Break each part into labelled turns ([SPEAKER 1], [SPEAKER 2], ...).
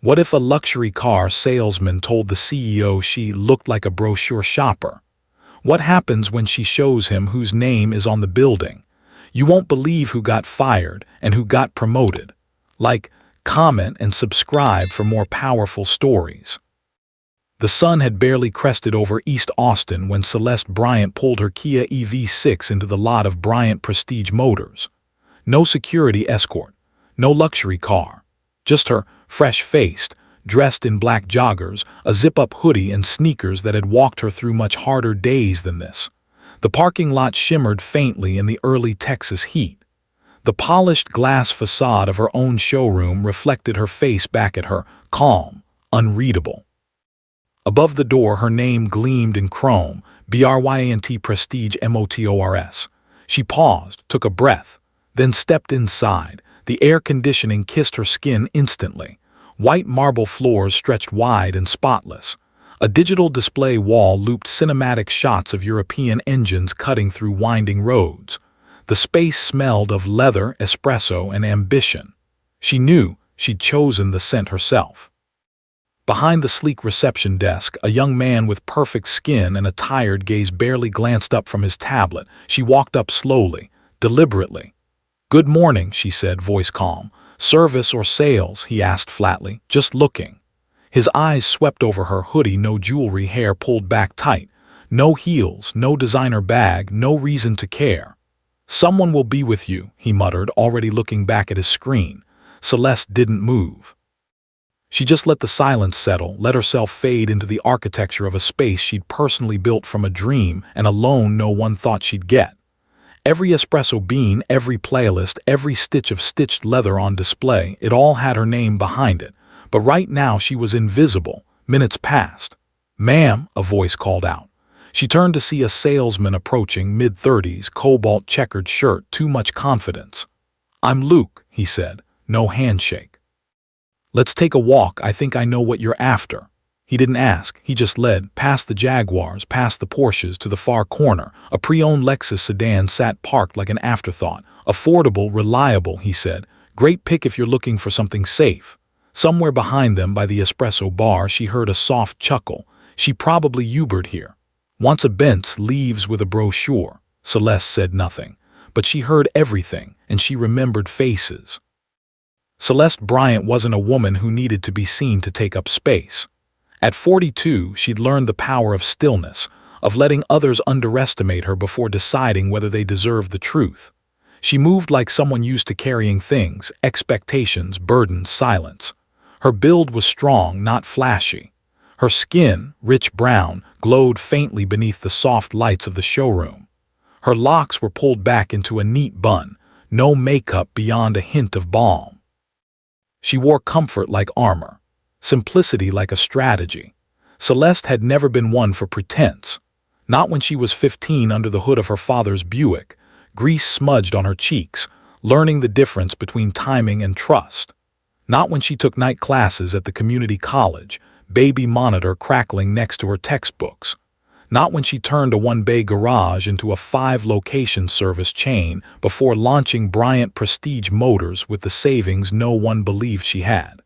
[SPEAKER 1] What if a luxury car salesman told the CEO she looked like a brochure shopper? What happens when she shows him whose name is on the building? You won't believe who got fired and who got promoted. Like, comment, and subscribe for more powerful stories. The sun had barely crested over East Austin when Celeste Bryant pulled her Kia EV6 into the lot of Bryant Prestige Motors. No security escort, no luxury car. Just her, fresh-faced, dressed in black joggers, a zip-up hoodie, and sneakers that had walked her through much harder days than this. The parking lot shimmered faintly in the early Texas heat. The polished glass facade of her own showroom reflected her face back at her, calm, unreadable. Above the door, her name gleamed in chrome, Bryant Prestige Motors. She paused, took a breath, then stepped inside. The air conditioning kissed her skin instantly. White marble floors stretched wide and spotless. A digital display wall looped cinematic shots of European engines cutting through winding roads. The space smelled of leather, espresso, and ambition. She knew she'd chosen the scent herself. Behind the sleek reception desk, a young man with perfect skin and a tired gaze barely glanced up from his tablet. She walked up slowly, deliberately. "Good morning," she said, voice calm. "Service or sales?" he asked flatly, just looking. His eyes swept over her hoodie, no jewelry, hair pulled back tight. No heels, no designer bag, no reason to care. "Someone will be with you," he muttered, already looking back at his screen. Celeste didn't move. She just let the silence settle, let herself fade into the architecture of a space she'd personally built from a dream and a loan no one thought she'd get. Every espresso bean, every playlist, every stitch of stitched leather on display, it all had her name behind it. But right now she was invisible. Minutes passed. "Ma'am," a voice called out. She turned to see a salesman approaching, mid-30s, cobalt-checkered shirt, too much confidence. "I'm Luke," he said. No handshake. "Let's take a walk. I think I know what you're after." He didn't ask, he just led, past the Jaguars, past the Porsches, to the far corner. A pre-owned Lexus sedan sat parked like an afterthought. "Affordable, reliable," he said. "Great pick if you're looking for something safe." Somewhere behind them, by the espresso bar, she heard a soft chuckle. She probably Ubered here. "Wants a Benz, leaves with a brochure." Celeste said nothing, but she heard everything, and she remembered faces. Celeste Bryant wasn't a woman who needed to be seen to take up space. At 42, she'd learned the power of stillness, of letting others underestimate her before deciding whether they deserved the truth. She moved like someone used to carrying things, expectations, burdens, silence. Her build was strong, not flashy. Her skin, rich brown, glowed faintly beneath the soft lights of the showroom. Her locks were pulled back into a neat bun, no makeup beyond a hint of balm. She wore comfort like armor, simplicity like a strategy. Celeste had never been one for pretense. Not when she was 15 under the hood of her father's Buick, grease smudged on her cheeks, learning the difference between timing and trust. Not when she took night classes at the community college, baby monitor crackling next to her textbooks. Not when she turned a one-bay garage into a 5-location service chain before launching Bryant Prestige Motors with the savings no one believed she had.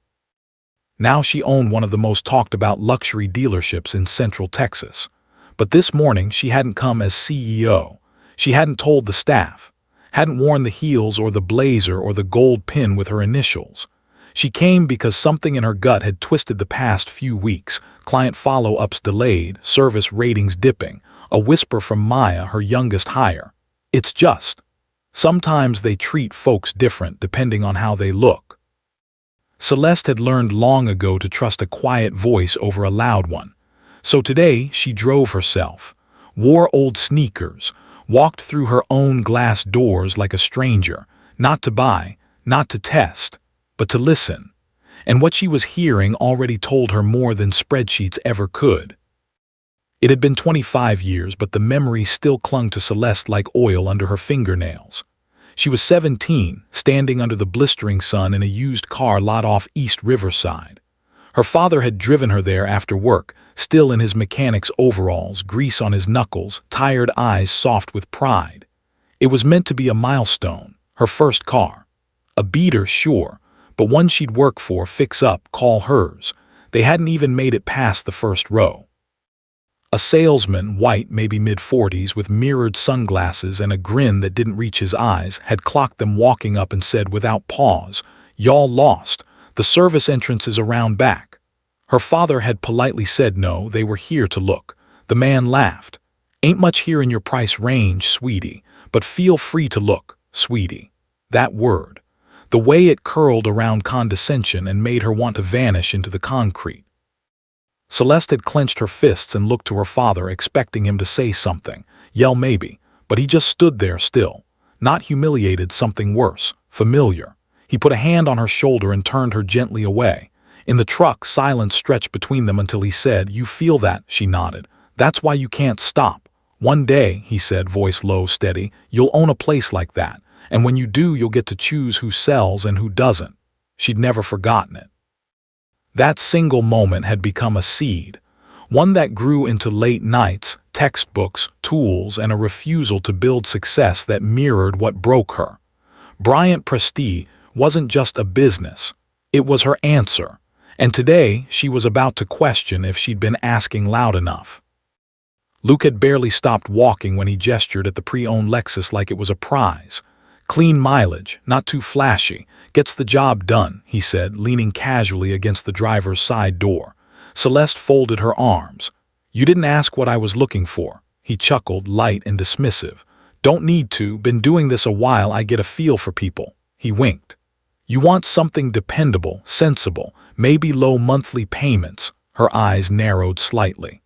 [SPEAKER 1] Now she owned one of the most talked-about luxury dealerships in Central Texas. But this morning she hadn't come as CEO. She hadn't told the staff, hadn't worn the heels or the blazer or the gold pin with her initials. She came because something in her gut had twisted the past few weeks, client follow-ups delayed, service ratings dipping, a whisper from Maya, her youngest hire. "It's just. Sometimes they treat folks different depending on how they look." Celeste had learned long ago to trust a quiet voice over a loud one. So today she drove herself, wore old sneakers, walked through her own glass doors like a stranger, not to buy, not to test, but to listen. And what she was hearing already told her more than spreadsheets ever could. It had been 25 years, but the memory still clung to Celeste like oil under her fingernails. She was 17, standing under the blistering sun in a used car lot off East Riverside. Her father had driven her there after work, still in his mechanic's overalls, grease on his knuckles, tired eyes soft with pride. It was meant to be a milestone, her first car. A beater, sure, but one she'd work for, fix up, call hers. They hadn't even made it past the first row. A salesman, white, maybe mid-40s, with mirrored sunglasses and a grin that didn't reach his eyes, had clocked them walking up and said without pause, "Y'all lost. The service entrance is around back." Her father had politely said no, they were here to look. The man laughed. "Ain't much here in your price range, sweetie, but feel free to look, sweetie." That word. The way it curled around condescension and made her want to vanish into the concrete. Celeste had clenched her fists and looked to her father, expecting him to say something, yell maybe, but he just stood there still. Not humiliated, something worse, familiar. He put a hand on her shoulder and turned her gently away. In the truck, silence stretched between them until he said, "You feel that?" She nodded. "That's why you can't stop. One day," he said, voice low, steady, "you'll own a place like that, and when you do, you'll get to choose who sells and who doesn't." She'd never forgotten it. That single moment had become a seed, one that grew into late nights, textbooks, tools, and a refusal to build success that mirrored what broke her. Bryant Prestige wasn't just a business. It was her answer, and today she was about to question if she'd been asking loud enough. Luke had barely stopped walking when he gestured at the pre-owned Lexus like it was a prize. "Clean mileage, not too flashy, gets the job done," he said, leaning casually against the driver's side door. Celeste folded her arms. "You didn't ask what I was looking for." He chuckled, light and dismissive. "Don't need to, been doing this a while, I get a feel for people." He winked. "You want something dependable, sensible, maybe low monthly payments." Her eyes narrowed slightly.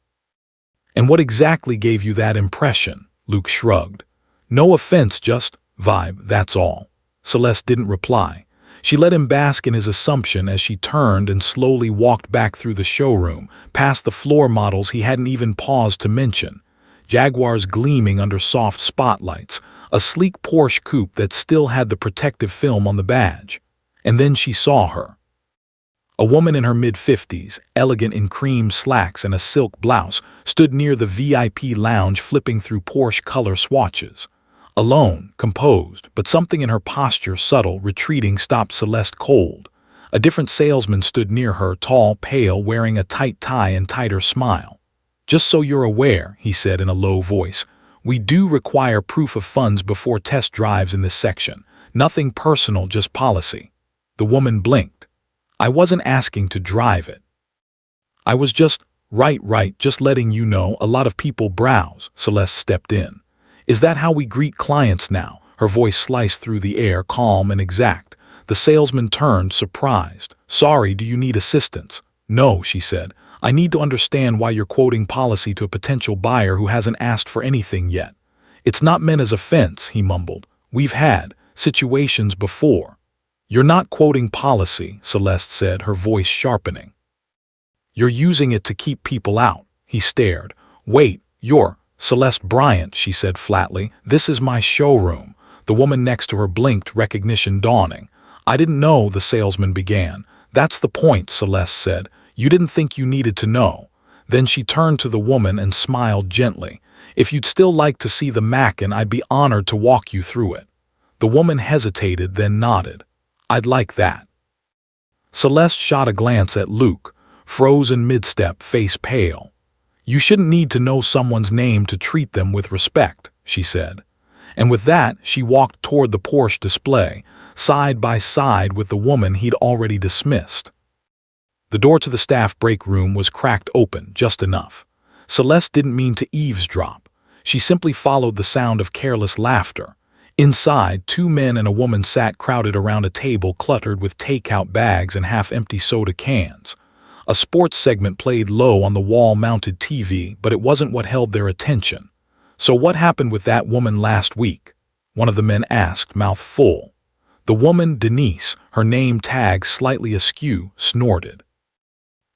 [SPEAKER 1] "And what exactly gave you that impression?" Luke shrugged. "No offense, just vibe, that's all." Celeste didn't reply. She let him bask in his assumption as she turned and slowly walked back through the showroom, past the floor models he hadn't even paused to mention. Jaguars gleaming under soft spotlights, a sleek Porsche coupe that still had the protective film on the badge. And then she saw her. A woman in her mid-50s, elegant in cream slacks and a silk blouse, stood near the VIP lounge flipping through Porsche color swatches. Alone, composed, but something in her posture, subtle, retreating, stopped Celeste cold. A different salesman stood near her, tall, pale, wearing a tight tie and tighter smile. "Just so you're aware," he said in a low voice, "we do require proof of funds before test drives in this section. Nothing personal, just policy." The woman blinked. "I wasn't asking to drive it. I was just, right, just letting you know a lot of people browse." Celeste stepped in. "Is that how we greet clients now?" Her voice sliced through the air, calm and exact. The salesman turned, surprised. "Sorry, do you need assistance?" "No," she said. "I need to understand why you're quoting policy to a potential buyer who hasn't asked for anything yet." "It's not meant as offense," he mumbled. "We've had situations before." "You're not quoting policy," Celeste said, her voice sharpening. "You're using it to keep people out." He stared. "Wait, you're Celeste Bryant," she said flatly. "This is my showroom." The woman next to her blinked, recognition dawning. "I didn't know," the salesman began. "That's the point," Celeste said. "You didn't think you needed to know." Then she turned to the woman and smiled gently. "If you'd still like to see the Mackin, I'd be honored to walk you through it." The woman hesitated, then nodded. "I'd like that." Celeste shot a glance at Luke, frozen mid-step, face pale. "You shouldn't need to know someone's name to treat them with respect," she said. And with that, she walked toward the Porsche display, side by side with the woman he'd already dismissed. The door to the staff break room was cracked open, just enough. Celeste didn't mean to eavesdrop. She simply followed the sound of careless laughter. Inside, two men and a woman sat crowded around a table cluttered with takeout bags and half-empty soda cans. A sports segment played low on the wall-mounted TV, but it wasn't what held their attention. "So what happened with that woman last week?" one of the men asked, mouth full. The woman, Denise, her name tag slightly askew, snorted.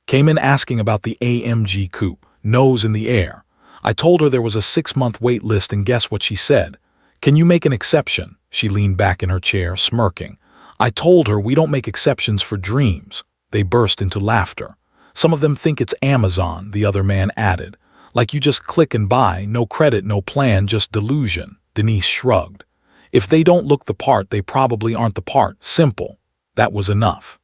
[SPEAKER 1] "Came in asking about the AMG coupe, nose in the air. I told her there was a 6-month wait list, and guess what she said? 'Can you make an exception?'" She leaned back in her chair, smirking. "I told her we don't make exceptions for dreams." They burst into laughter. "Some of them think it's Amazon," the other man added. "Like you just click and buy, no credit, no plan, just delusion." Denise shrugged. "If they don't look the part, they probably aren't the part. Simple." That was enough.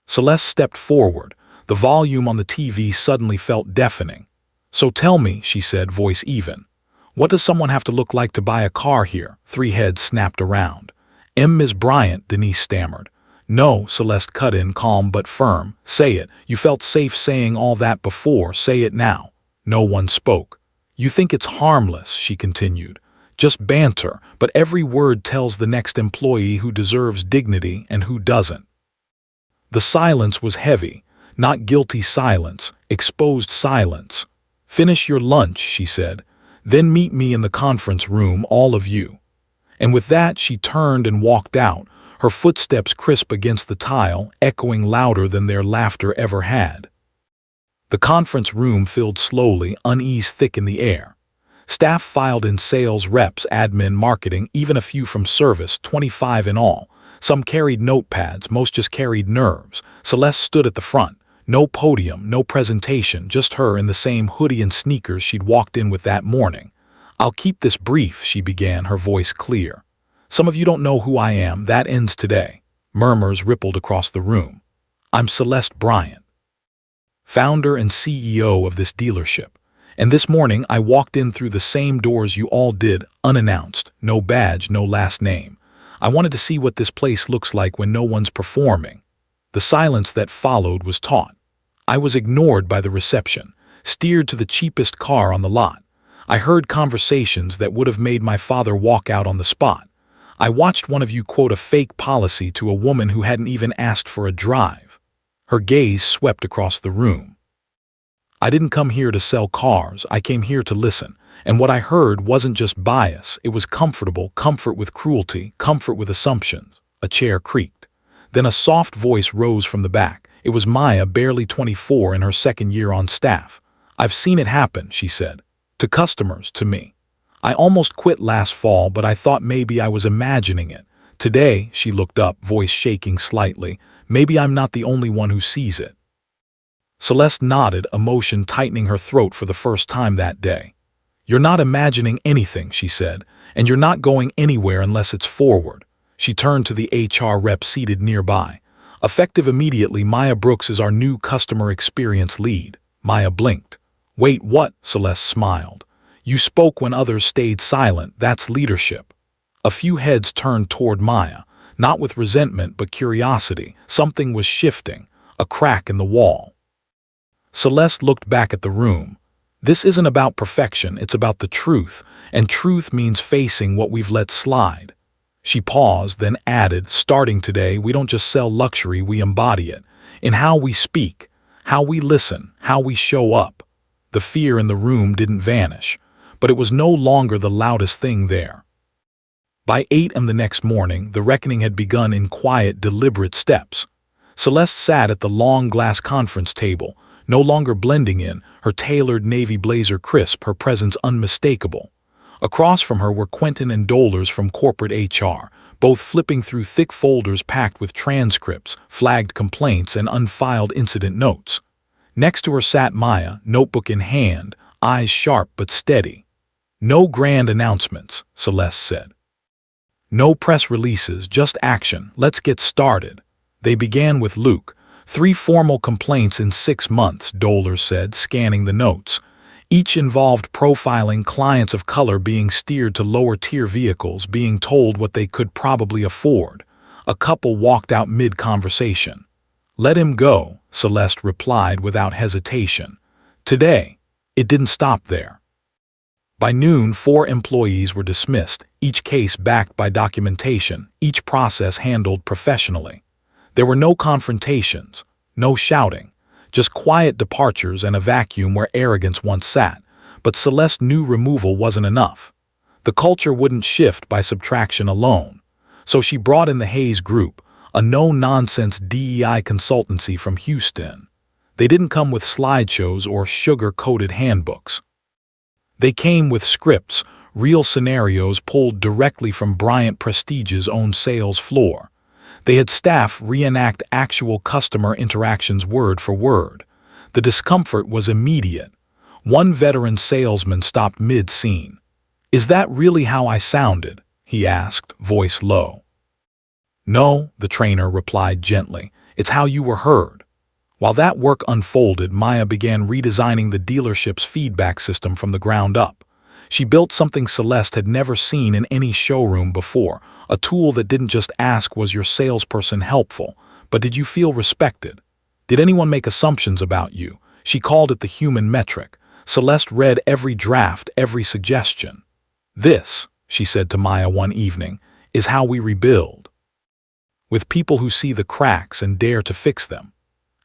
[SPEAKER 1] Celeste stepped forward. The volume on the TV suddenly felt deafening. "So tell me," she said, voice even. "What does someone have to look like to buy a car here?" Three heads snapped around. "Ms. Bryant," Denise stammered. "No," Celeste cut in, calm but firm. "Say it. You felt safe saying all that before. Say it now." No one spoke. "You think it's harmless," she continued. "Just banter, but every word tells the next employee who deserves dignity and who doesn't." The silence was heavy, not guilty silence, exposed silence. "Finish your lunch," she said. "Then meet me in the conference room, all of you." And with that she turned and walked out, her footsteps crisp against the tile, echoing louder than their laughter ever had. The conference room filled slowly, unease thick in the air. Staff filed in: sales reps, admin, marketing, even a few from service, 25 in all. Some carried notepads, most just carried nerves. Celeste stood at the front. No podium, no presentation, just her in the same hoodie and sneakers she'd walked in with that morning. "I'll keep this brief," she began, her voice clear. "Some of you don't know who I am. That ends today." Murmurs rippled across the room. "I'm Celeste Bryant, founder and CEO of this dealership. And this morning I walked in through the same doors you all did, unannounced, no badge, no last name. I wanted to see what this place looks like when no one's performing." The silence that followed was taut. "I was ignored by the reception, steered to the cheapest car on the lot. I heard conversations that would have made my father walk out on the spot. I watched one of you quote a fake policy to a woman who hadn't even asked for a drive." Her gaze swept across the room. "I didn't come here to sell cars, I came here to listen. And what I heard wasn't just bias, it was comfortable, comfort with cruelty, comfort with assumptions." A chair creaked. Then a soft voice rose from the back. It was Maya, barely 24, in her second year on staff. "I've seen it happen," she said. "To customers, to me. I almost quit last fall, but I thought maybe I was imagining it. Today," she looked up, voice shaking slightly, "maybe I'm not the only one who sees it." Celeste nodded, emotion tightening her throat for the first time that day. "You're not imagining anything," she said, "and you're not going anywhere unless it's forward." She turned to the HR rep seated nearby. "Effective immediately, Maya Brooks is our new customer experience lead." Maya blinked. "Wait, what?" Celeste smiled. "You spoke when others stayed silent. That's leadership." A few heads turned toward Maya, not with resentment but curiosity. Something was shifting, a crack in the wall. Celeste looked back at the room. "This isn't about perfection, it's about the truth, and truth means facing what we've let slide." She paused, then added, "Starting today, we don't just sell luxury, we embody it. In how we speak, how we listen, how we show up." The fear in the room didn't vanish, but it was no longer the loudest thing there. By 8 a.m. the next morning, the reckoning had begun in quiet, deliberate steps. Celeste sat at the long glass conference table, no longer blending in, her tailored navy blazer crisp, her presence unmistakable. Across from her were Quentin and Dolers from corporate HR, both flipping through thick folders packed with transcripts, flagged complaints, and unfiled incident notes. Next to her sat Maya, notebook in hand, eyes sharp but steady. "No grand announcements," Celeste said. "No press releases, just action. Let's get started." They began with Luke. 3 formal complaints in 6 months, Dolers said, scanning the notes. Each involved profiling clients of color being steered to lower-tier vehicles, being told what they could probably afford. A couple walked out mid-conversation. "Let him go," Celeste replied without hesitation. Today, it didn't stop there. By noon, 4 employees were dismissed, each case backed by documentation, each process handled professionally. There were no confrontations, no shouting, just quiet departures and a vacuum where arrogance once sat. But Celeste knew removal wasn't enough. The culture wouldn't shift by subtraction alone. So she brought in the Hayes Group, a no-nonsense DEI consultancy from Houston. They didn't come with slideshows or sugar-coated handbooks. They came with scripts, real scenarios pulled directly from Bryant Prestige's own sales floor. They had staff reenact actual customer interactions word for word. The discomfort was immediate. One veteran salesman stopped mid-scene. "Is that really how I sounded?" he asked, voice low. No, the trainer replied gently. It's how you were heard. While that work unfolded, Maya began redesigning the dealership's feedback system from the ground up. She built something Celeste had never seen in any showroom before, a tool that didn't just ask, was your salesperson helpful, but did you feel respected? Did anyone make assumptions about you? She called it the human metric. Celeste read every draft, every suggestion. This, she said to Maya one evening, is how we rebuild. With people who see the cracks and dare to fix them.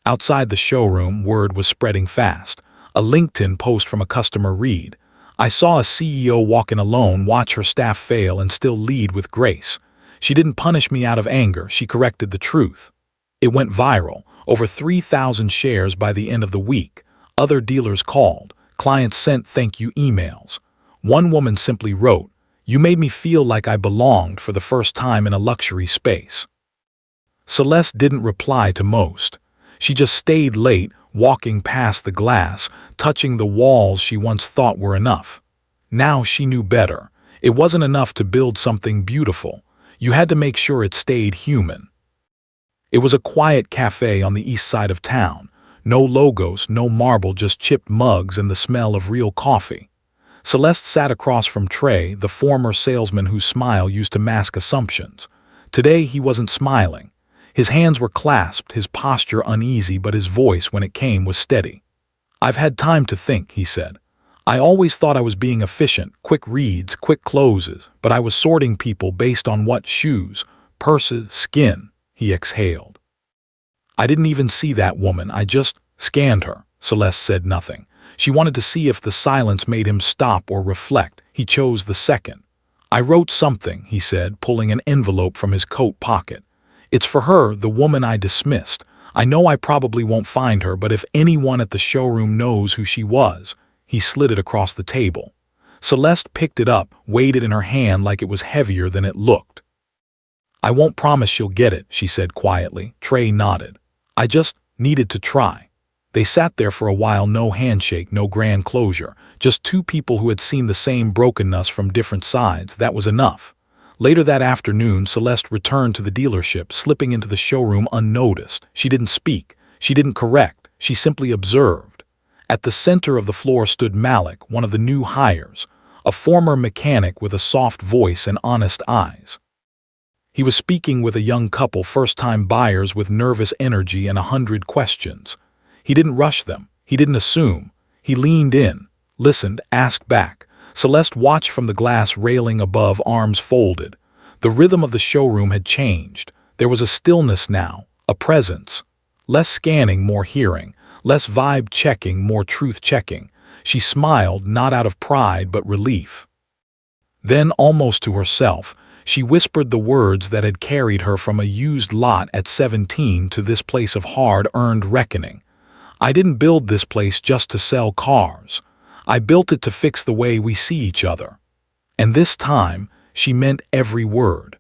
[SPEAKER 1] Outside the showroom, word was spreading fast. A LinkedIn post from a customer read, I saw a CEO walk in alone, watch her staff fail, and still lead with grace. She didn't punish me out of anger, she corrected the truth. It went viral, over 3,000 shares by the end of the week. Other dealers called, clients sent thank you emails. One woman simply wrote, you made me feel like I belonged for the first time in a luxury space. Celeste didn't reply to most. She just stayed late, walking past the glass, touching the walls she once thought were enough. Now she knew better. It wasn't enough to build something beautiful. You had to make sure it stayed human. It was a quiet cafe on the east side of town. No logos, no marble, just chipped mugs and the smell of real coffee. Celeste sat across from Trey, the former salesman whose smile used to mask assumptions. Today he wasn't smiling. His hands were clasped, his posture uneasy, but his voice, when it came, was steady. I've had time to think, he said. I always thought I was being efficient, quick reads, quick closes, but I was sorting people based on what shoes, purses, skin, he exhaled. I didn't even see that woman, I just scanned her. Celeste said nothing. She wanted to see if the silence made him stop or reflect. He chose the second. I wrote something, he said, pulling an envelope from his coat pocket. It's for her, the woman I dismissed. I know I probably won't find her, but if anyone at the showroom knows who she was. He slid it across the table. Celeste picked it up, weighed it in her hand like it was heavier than it looked. I won't promise she'll get it, she said quietly. Trey nodded. I just needed to try. They sat there for a while, no handshake, no grand closure, just two people who had seen the same brokenness from different sides. That was enough. Later that afternoon, Celeste returned to the dealership, slipping into the showroom unnoticed. She didn't speak. She didn't correct. She simply observed. At the center of the floor stood Malik, one of the new hires, a former mechanic with a soft voice and honest eyes. He was speaking with a young couple, first-time buyers with nervous energy and 100 questions. He didn't rush them. He didn't assume. He leaned in, listened, asked back. Celeste watched from the glass railing above, arms folded. The rhythm of the showroom had changed. There was a stillness now, a presence. Less scanning, more hearing. Less vibe checking, more truth checking. She smiled, not out of pride but relief. Then, almost to herself, she whispered the words that had carried her from a used lot at 17 to this place of hard-earned reckoning. I didn't build this place just to sell cars. I built it to fix the way we see each other. And this time, she meant every word.